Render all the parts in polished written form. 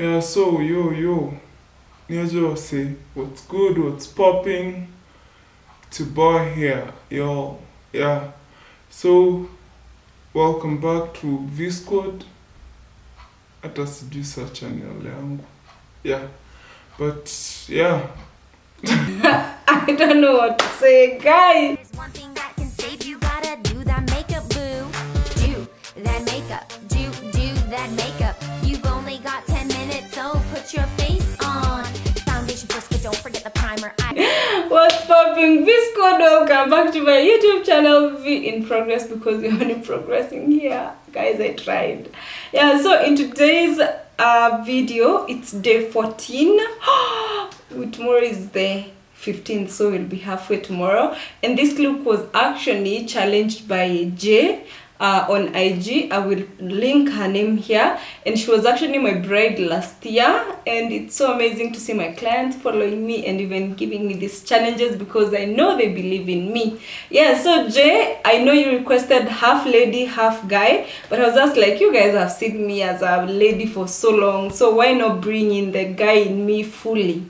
Yeah, so yo, Niajo say, what's good, what's popping? To boy here, yo, yeah. So welcome back to V Squad. Hata sijui sa channel yangu. Yeah, but yeah. I don't know what to say, guys. There's one thing that can save you, gotta do that makeup, boo. Do that makeup, do that makeup. You've only got 10 minutes, so put your face on. Foundation first, but don't forget the primer. What's popping? V-Squad, welcome back to my YouTube channel, V in progress, because we're only progressing here. Guys, I tried. Yeah, so in today's video, it's day 14. Tomorrow is the 15th, so we'll be halfway tomorrow. And this look was actually challenged by Jay on IG. I will link her name here, and she was actually my bride last year, and it's so amazing to see my clients following me and even giving me these challenges because I know they believe in me. Yeah, so Jay, I know you requested half lady half guy, but I was just like, you guys have seen me as a lady for so long, so why not bring in the guy in me fully?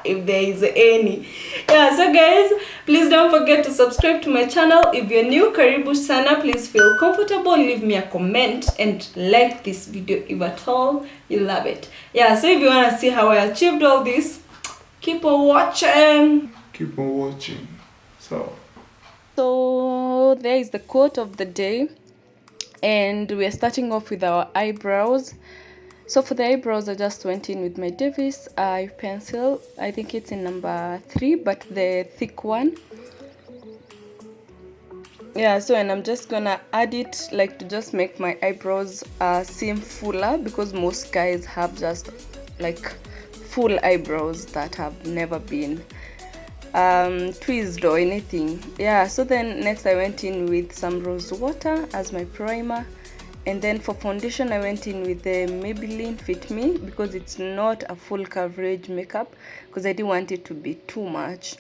If there is any. Yeah, so guys, please don't forget to subscribe to my channel. If you're new, karibu sana. Please feel comfortable, leave me a comment and like this video if at all you love it. Yeah, so if you want to see how I achieved all this, keep on watching. Keep on watching. So There is the quote of the day, and we are starting off with our eyebrows. So for the eyebrows, I just went in with my Davis eye pencil. I think it's in number 3, but the thick one. Yeah, so and I'm just gonna add it like to just make my eyebrows seem fuller, because most guys have just like full eyebrows that have never been tweezed or anything. Yeah, so then next I went in with some rose water as my primer. And then for foundation, I went in with the Maybelline Fit Me, because it's not a full coverage makeup, because I didn't want it to be too much.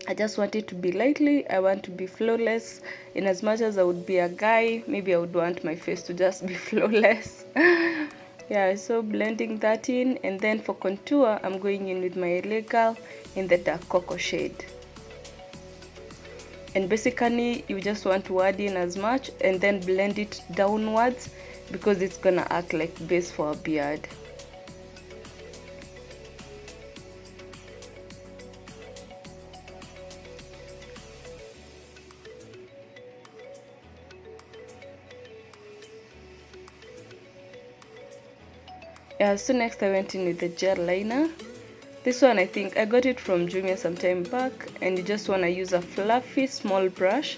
I just want it to be lightly. I want to be flawless. In as much as I would be a guy, maybe I would want my face to just be flawless. Yeah, so blending that in. And then for contour, I'm going in with my Legal in the dark cocoa shade. And basically you just want to add in as much and then blend it downwards, because it's gonna act like base for a beard. Yeah, so next I went in with the gel liner. This one, I think I got it from Jumia some time back, and you just want to use a fluffy small brush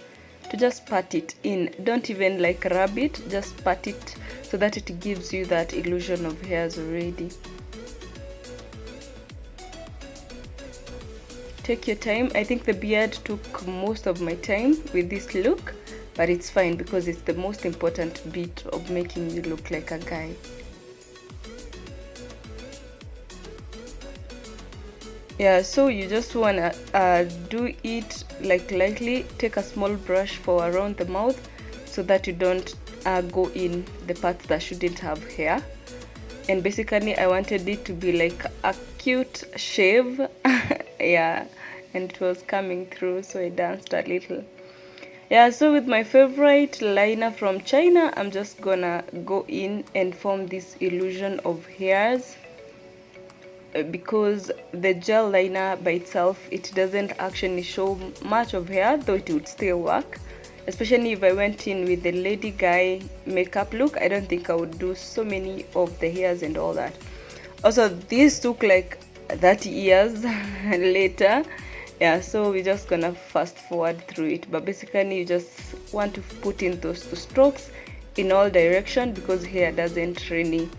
to just pat it in. Don't even like rub it, just pat it so that it gives you that illusion of hairs already. Take your time. I think the beard took most of my time with this look, but it's fine because it's the most important bit of making you look like a guy. Yeah, so you just wanna do it like lightly. Take a small brush for around the mouth so that you don't go in the parts that shouldn't have hair. And basically I wanted it to be like a cute shave. Yeah, and it was coming through, so I danced a little. Yeah, so with my favorite liner from China, I'm just gonna go in and form this illusion of hairs, because the gel liner by itself, it doesn't actually show much of hair, though it would still work. Especially if I went in with the lady guy makeup look, I don't think I would do so many of the hairs and all that. Also, these took like 30 years later. Yeah, so we're just gonna fast forward through it, but basically you just want to put in those 2 strokes in all direction, because hair doesn't really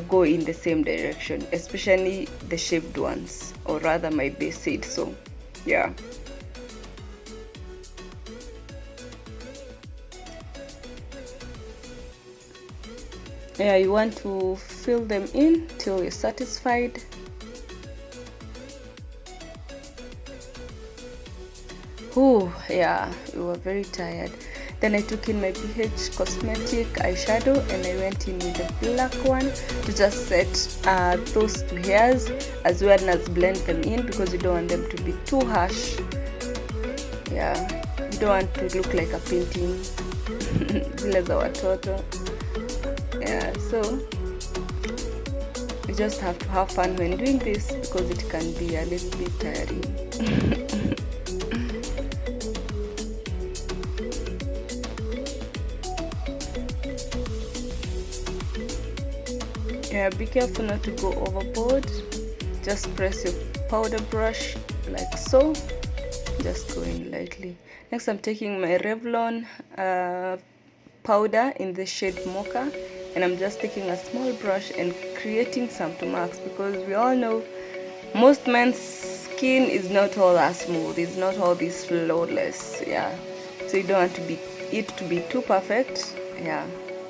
go in the same direction, especially the shaved ones, or rather my base said so. Yeah, you want to fill them in till you're satisfied. Yeah, we were very tired. Then I took in my BH Cosmetic eyeshadow and I went in with the black one to just set those two hairs as well as blend them in, because you don't want them to be too harsh. Yeah, you don't want to look like a painting. Zile za watoto. Yeah, so you just have to have fun when doing this because it can be a little bit tiring. Yeah, be careful not to go overboard. Just press your powder brush like so. Just go in lightly. Next, I'm taking my Revlon powder in the shade Mocha, and I'm just taking a small brush and creating some marks, because we all know most men's skin is not all as smooth. It's not all this flawless. Yeah, so you don't want it to be too perfect. Yeah,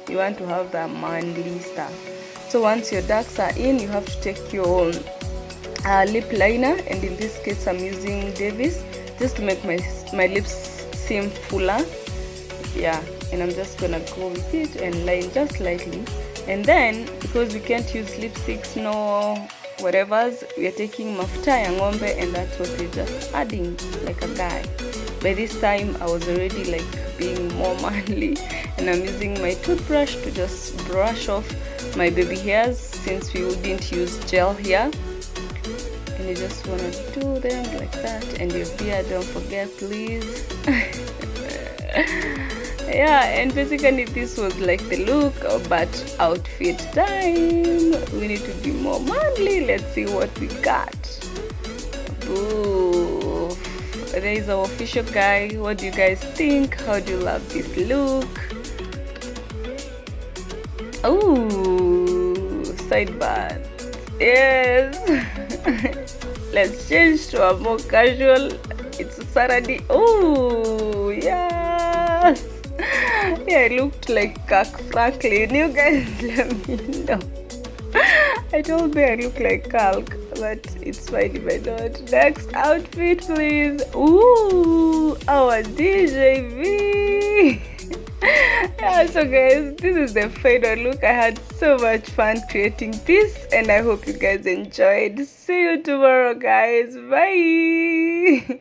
you want to have the manly stuff. So once your darks are in, you have to take your lip liner, and in this case I'm using Davis just to make my lips seem fuller. Yeah, and I'm just gonna go with it and line just lightly. And then, because we can't use lipsticks no whatevers, we are taking mafuta ya ng'ombe, and that's what we're just adding like a guy. By this time I was already like being more manly, and I'm using my toothbrush to just brush off my baby hairs, since we wouldn't use gel here. And you just want to do them like that. And your beard, don't forget, please. Yeah, and basically this was like the look, but outfit time. We need to be more manly. Let's see what we got. Boo. There is our official guy. What do you guys think? How do you love this look? Ooh, sidebar. Yes. Let's change to a more casual. It's Saturday. Oh, yes. Yeah, I looked like Kirk Franklin. You guys let me know. I told me I look like Kirk, but it's fine if I don't. Next outfit, please. Ooh, our DJV. Yeah, so guys, this is the final look. I had so much fun creating this, and I hope you guys enjoyed. See you tomorrow, guys. Bye.